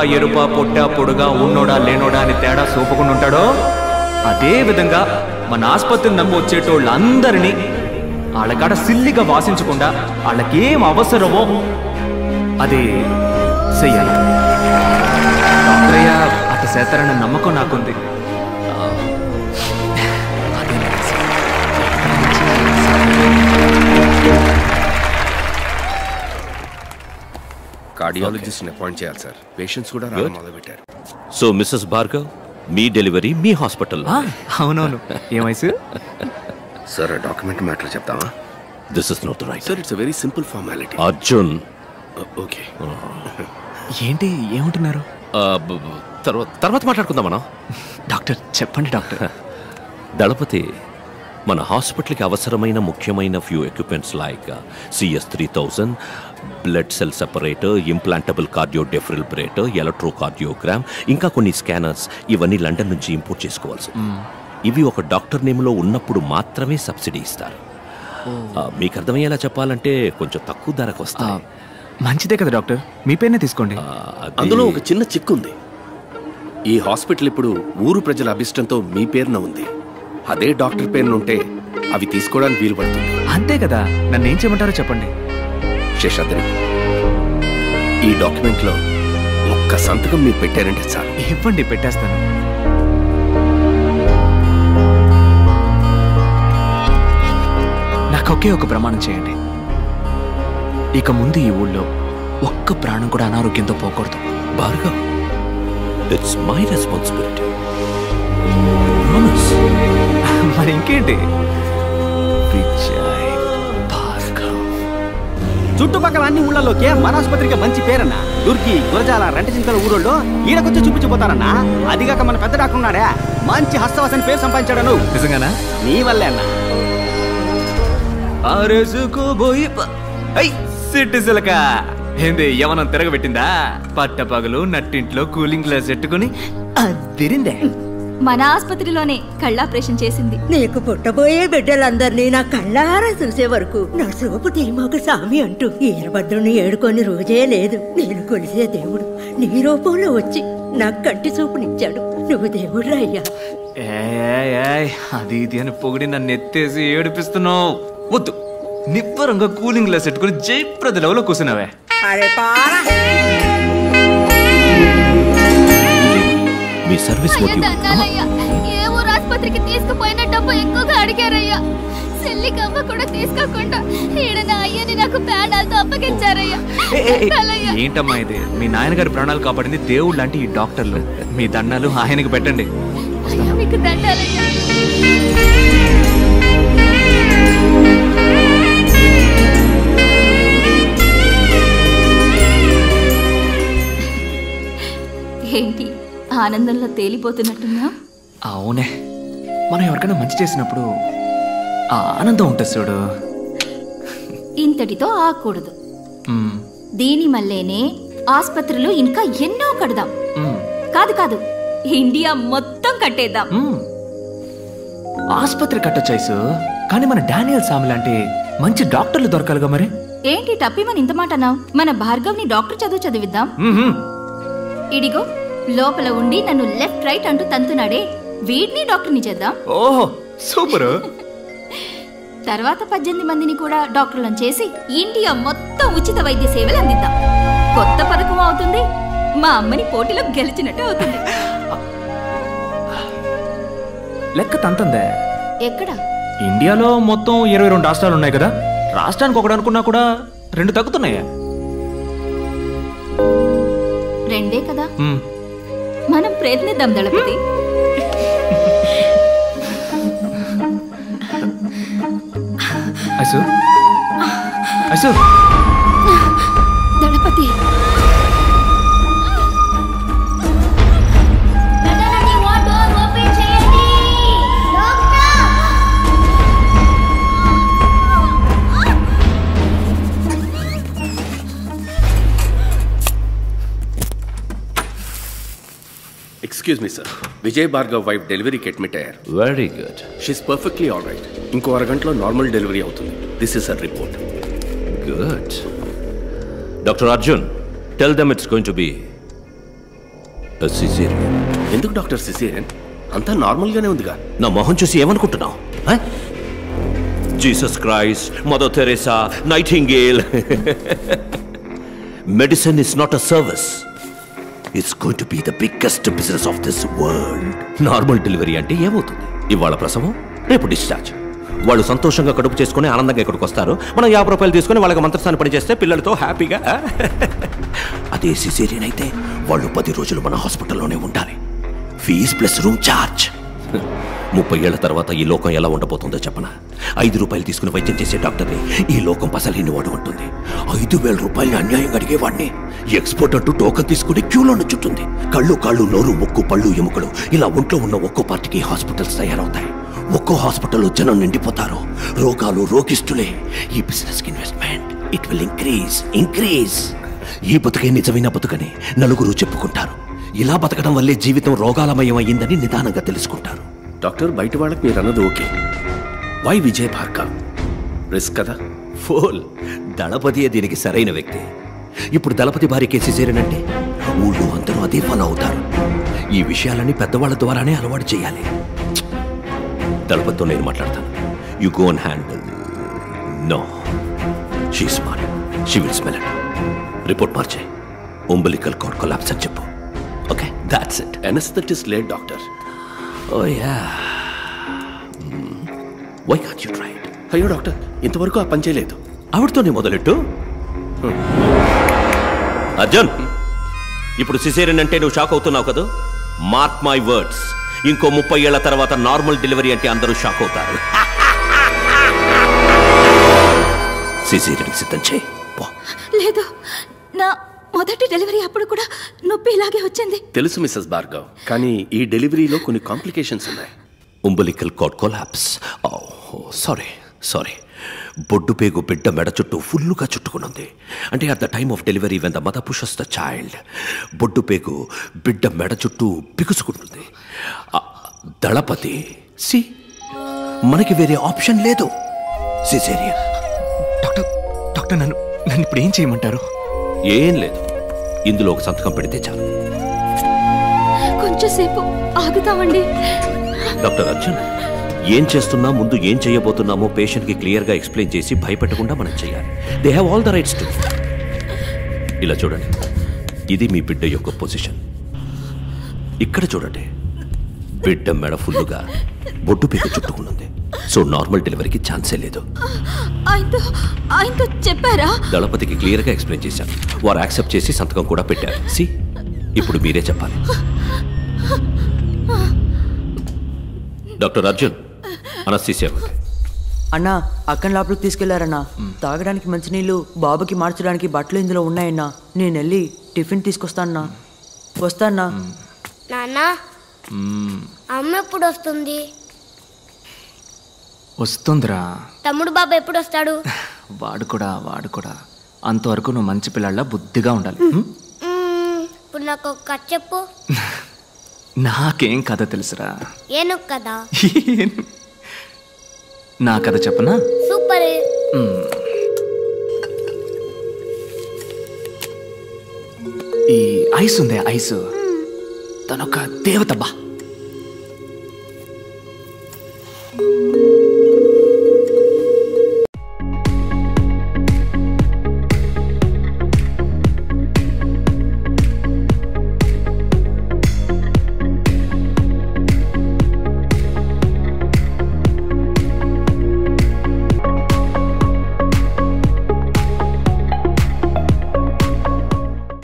ఎరుప పొట్ట పొడుగా ఉన్నోడా లేనోడా అని తేడా చూపకుండా ఉంటాడో అదే విధంగా మన ఆసుపత్రిని నమ్మి వచ్చేటోళ్ళందరినీ వాళ్ళకాడ సిల్లిగా వాసించకుండా వాళ్ళకేం అవసరమో అది చెయ్యాలి. డాక్టరయ్య అట్ట చేస్తారన్న నమ్మకం నాకుంది. కార్డియాలజిస్ట్ని అపాయింట్ చేయాలి సార్. పేషెంట్స్ కూడా రావడం మొదలుపెట్టారు. సో మిస్సెస్ భార్గవ్, మీ డెలివరీ మీ హాస్పిటల్? అవునవును. ఏమైసు సార్ డాక్యుమెంట్ మ్యాటర్ చెప్తావా? This is not right sir, it's very simple formality. Arjun, okay. ఏంటి ఏమంటున్నారు? తర్వాత మాట్లాడుకుందాం మనం. డాక్టర్ చెప్పండి. డాక్టర్ దళపతి, మన హాస్పిటల్కి అవసరమైన ముఖ్యమైన few equipments like CS3000, blood cell separator, implantable cardio defibrillator, electrocardiogram, ఇంకా కొన్ని స్కానర్స్, ఇవన్నీ లండన్ నుంచి ఇంపోర్ట్ చేసుకోవాల్సి. ఇవి ఒక డాక్టర్ నేమ్లో ఉన్నప్పుడు మాత్రమే సబ్సిడీ ఇస్తారు. మీకు అర్థమయ్యేలా చెప్పాలంటే కొంచెం తక్కువ ధరకు వస్తాయి. మంచిదే కదా డాక్టర్, మీ పేరునే తీసుకోండి. అందులో ఒక చిన్న చిక్కు ఉంది. ఈ హాస్పిటల్ ఇప్పుడు ఊరు ప్రజల అభిష్టంతో మీ పేరున ఉంది. అదే డాక్టర్ పేరున ఉంటే అవి తీసుకోవడానికి వీలు పడుతుంది. అంతే కదా, నన్ను ఏం చేయమంటారో చెప్పండి. శేషాద్రి, ఈ డాక్యుమెంట్లో ఒక్క సంతకం మీరు పెట్టారంటే చాలు. ఇవ్వండి, పెట్టేస్తాను. నాకు ఒకే ఒక ప్రమాణం చేయండి. ఇక ముందు ఈ ఊళ్ళో ఒక్క ప్రాణం కూడా అనారోగ్యంతో పోకూడదు. Bhargav, it's my responsibility. మరి ఇంకేంటి? విజయ్ భార్గవ్. చుట్టుపక్కల అన్ని ఊళ్ళలోకే మన ఆసుపత్రికి మంచి పేరన్నా. దుర్గి, గురజాల, రెంటచింతల ఊరోళ్ళు ఈడకొచ్చి చూపించిపోతారన్నా. అదిగాక మన పెద్ద డాక్టర్ ఉన్నాడే, మంచి హస్తవాసని పేరు సంపాదించాడను. నిజంగానా? నీ వల్లే అన్నా. సిటిజలక ఏంది యవనం తిరగబెట్టిందా? పట్టపగలు నట్టింట్లో కూలింగ్ గ్లాస్ పెట్టుకుని అదిరిందే. మన ఆసుపత్రిలోనే కళ్ళాపరేషన్ చేసింది. నీకు పుట్టబోయే బిడ్డలందరినీ నా కళ్ళారా చూసే వరకు నా సోపు తీమాకు సామి అంటూ ఈరభద్రుని ఏడుకొని రోజే లేదు. నేను కొలిసే దేవుడు నీ రూపంలో వచ్చి నాకు కంటి చూపునిచ్చాడు. నువ్వు దేవుడు అయ్యా. అది ఇది అని పొగిడి నన్ను ఎత్తేసి ఏడిపిస్తున్నావు. వద్దు, నిబ్బరంగా కూలింగ్ గ్లాస్ పెట్టుకుని జయప్రద లెవెల్లో కూర్చున్నావే. మీ సర్వీస్ ఏ ఊరు ఆసుపత్రికి తీసుకుపోయిన డబ్బు ఎక్కువగా అడిగారయ్యా. సెల్లికమ్మ కూడా తీసుకోకుండా ఈడన అయ్యని నాకు ప్రాణాలతో అప్పగించారయ్యా. ఏంటమ్మా ఇది? మీ నాయనగారి ప్రాణాలు కాపాడింది దేవుడు లాంటి ఈ డాక్టర్లు. మీ దండాలు ఆయనకి పెట్టండి. మీకు దండాలయ్యా. ఏంటి ఆనందంలో తేలిపోతున్నట్టున్నా? అవునే, మనం ఎవరికైనా మంచి చేసినప్పుడు ఆ ఆనందం ఉంటుంది చూడు. ఇంతటితో ఆకూడదు. దీని మళ్ళేనే ఆసుపత్రులు ఇంకా ఎన్నో కడదాం. కాదు కాదు, ఇండియా మొత్తం కట్టేద్దాం. ఆసుపత్రి కట్టొచ్చాయిసు, కానీ మన డానియల్ సామి లాంటి మంచి డాక్టర్లు దొరకాలిగా. మరి ఏంటి టప్పిమని ఇంత మాట అన్నావు? మన భార్గవ్ని డాక్టర్ చదువు చదివిద్దాం. ఇడిగో లోపల ఉండి నన్ను లెఫ్ట్ రైట్ అంటూ తంతున్నాడే, వీడిని డాక్టర్ని చేద్దాం. ఓహో సూపర్. తర్వాత 18 మందిని కూడా డాక్టర్లను చేసి ఇండియా మొత్తం ఉచిత వైద్య సేవలు అందిద్దాం. కొత్త పథకం అవుతుంది. మా అమ్మని పోటీలో గెలిచినట్టు అవుతుంది. లెక్క తంతందే. ఎక్కడ? ఇండియాలో మొత్తం 22 రాష్ట్రాలు ఉన్నాయి కదా. రాష్ట్రానికి ఒకటి అనుకున్నా కూడా 2 తగ్గుతున్నాయా? 2 కదా. మనం ప్రయత్నిద్దాం దళపతి. Ice ice Thalapathy, Excuse me, sir. Vijay Bhargav wife delivery ki admit ayyaru. Very good. She's perfectly all right. Inko aragantlo normal delivery avutundi. This is her report. Good. Dr. Arjun, tell them it's going to be caesarean. ఎందుకు doctor caesarean? అంతా నార్మల్గానే ఉందిగా. నా మొహం చూసి ఏమనుకుంటున్నావు? Jesus Christ, mother Teresa, nightingale. Medicine is not a service. It's going to be the biggest business of this world. Normal delivery అంటే ఏమవుతుంది? ఇవాళ ప్రసవం, రేపు డిశ్చార్జ్. వాళ్ళు సంతోషంగా కడుపు చేసుకుని ఆనందంగా ఇక్కడికి వస్తారు. మనం 50 రూపాయలు తీసుకుని వాళ్ళకి మంత్రస్థానం పని చేస్తే పిల్లలతో హ్యాపీగా. అదే సిజేరియన్ అయితే వాళ్ళు 10 రోజులు మన హాస్పిటల్లోనే ఉండాలి. Fees plus room charge. 30 ఏళ్ల తర్వాత ఈ లోకం ఎలా ఉండబోతుందో చెప్పనా? 5 రూపాయలు తీసుకుని వైద్యం చేసే డాక్టర్ని ఈ లోకం పసలేని వాడు ఉంటుంది. 5,000 రూపాయలని అన్యాయంగా అడిగేవాడిని ఎక్స్పోర్ట్ అంటూ టోకన్ తీసుకుని క్యూలో నుంచుంటుంది. కళ్ళు, కాళ్ళు, నోరు, ముక్కు, పళ్ళు, ఎముకలు ఇలా ఒంట్లో ఉన్న ఒక్కో పార్టీకి హాస్పిటల్స్ తయారవుతాయి. ఒక్కో హాస్పిటల్లో జనం నిండిపోతారు. రోగాలు, రోగిస్తులే. ఈ business investment it will increase. ఈ బతుకే నిజమైన బతుకని నలుగురు చెప్పుకుంటారు. ఇలా బతకడం వల్లే జీవితం రోగాలమయం అయ్యిందని నిదానంగా తెలుసుకుంటారు. డాక్టర్, బయట వాళ్ళకి మీరు అన్నది okay. Why Vijay Bhargav? Risk కదా. ఫోల్. దళపతియే దీనికి సరైన వ్యక్తి. ఇప్పుడు దళపతి భార్యకే సిజేరియన్ అంటే ఊళ్ళో అందరూ అదే ఫాలో అవుతారు. ఈ విషయాలని పెద్దవాళ్ళ ద్వారానే అలవాటు చేయాలి. దళపతితో నేను మాట్లాడతాను. You go and handle. No, she smart. She will smell it. Report మార్చే. umbilical cord collapse అని చెప్పు. Okay, that's it. Anaesthetist late doctor. Oh yeah. Why can't you try it? అయ్యో డాక్టర్, ఇంతవరకు ఆ పని చేయలేదు. ఆవిడతోనే మొదలెట్టు. అర్జున్, ఇప్పుడు సిజేరియన్ అంటే నువ్వు షాక్ అవుతున్నావు కదా? మార్క్ మై వర్డ్స్, ఇంకో 30 ఏళ్ల తర్వాత నార్మల్ డెలివరీ అంటే అందరూ షాక్ అవుతారు. సిజేరియన్ సిద్ధం చేయి. లేదు, నా మొదటి డెలివరీ అప్పుడు కూడా నొప్పి ఇలాగే వచ్చింది. తెలుసు మిస్సెస్ భార్గవ్, కానీ ఈ డెలివరీలో కొన్ని కాంప్లికేషన్స్ ఉన్నాయి. umbilical cord collapse. సారీ. బొడ్డు పేగు బిడ్డ మెడ చుట్టూ ఫుల్లుగా చుట్టుకునుంది. అంటే at the time of delivery when the mother pushes the child, బొడ్డు పేగు బిడ్డ మెడ చుట్టూ బిగుసుకుంటుంది. దళపతి సి, మనకి వేరే ఆప్షన్ లేదు. సిజేరియన్. డాక్టర్, నన్ను ఇప్పుడు ఏం చేయమంటారు? ఏం లేదు, ఇందులో ఒక సంతకం పెడితే చాలు. కొంచెంసేపు ఆగుతామండి. డాక్టర్ అర్జున్, ఏం చేస్తున్నా, ముందు ఏం చేయబోతున్నామో పేషెంట్కి క్లియర్గా ఎక్స్ప్లెయిన్ చేసి భయపెట్టకుండా మనం చేయాలి. They have all the rights to. ఇలా చూడండి, ఇది మీ బిడ్డ యొక్క పొజిషన్. ఇక్కడ చూడండి, బిడ్డ మెడ ఫుల్లుగా బొడ్డు పీక చుట్టుకున్నది. సో నార్మల్ డెలివరీకి ఛాన్సే లేదు. ఆయనతో చెప్పారా? దళపతికి క్లియర్గా ఎక్స్ప్లెయిన్ చేశాను. వారు యాక్సెప్ట్ చేసి సంతకం కూడా పెట్టారు. సి, ఇప్పుడు మీరే చెప్పాలి. Doctor Arjun, anaesthesia. అన్నా, అక్కని లోపలికి తీసుకెళ్లారన్నా. తాగడానికి మంచినీళ్ళు, బాబుకి మార్చడానికి బట్టలు ఇందులో ఉన్నాయన్నా. నేను వెళ్ళి టిఫిన్ తీసుకొస్తానా? వస్తానా? నాన్నా, అమ్మ ఎప్పుడు వస్తుంది? వస్తుందిరా. తమ్ముడు బాబు ఎప్పుడు వస్తాడు? వాడు కూడా అంతవరకు నువ్వు మంచి పిల్లల్లా బుద్ధిగా ఉండాలి. ఇప్పుడు నాకు ఒక కథ చెప్పు. నాకేం కథ తెలుసురా? ఏనుగు కదా. నా కథ చెప్పనా? సూపర్. ఈ ఐస్ ఉందే, ఐస్ తనొక దేవత బా.